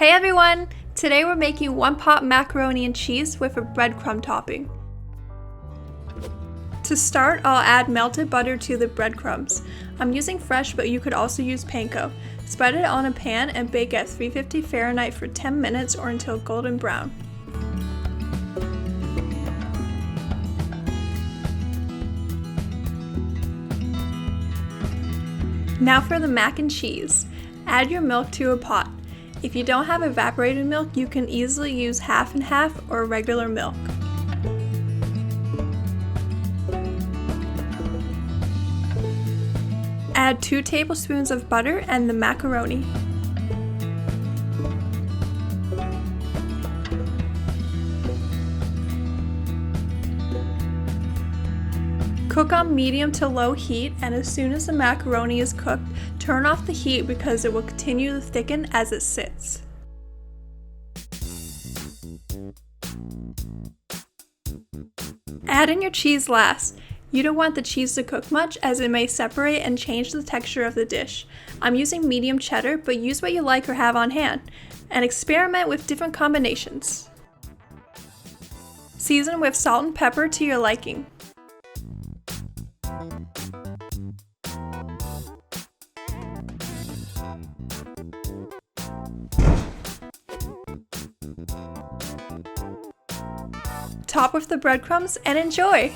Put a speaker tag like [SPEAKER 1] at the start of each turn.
[SPEAKER 1] Hey everyone! Today we're making one pot macaroni and cheese with a breadcrumb topping. To start, I'll add melted butter to the breadcrumbs. I'm using fresh, but you could also use panko. Spread it on a pan and bake at 350 Fahrenheit for 10 minutes or until golden brown. Now for the mac and cheese. Add your milk to a pot. If you don't have evaporated milk, you can easily use half and half or regular milk. Add 2 tablespoons of butter and the macaroni. Cook on medium to low heat, and as soon as the macaroni is cooked, turn off the heat because it will continue to thicken as it sits. Add in your cheese last. You don't want the cheese to cook much as it may separate and change the texture of the dish. I'm using medium cheddar, but use what you like or have on hand, and experiment with different combinations. Season with salt and pepper to your liking. Top with the breadcrumbs and enjoy!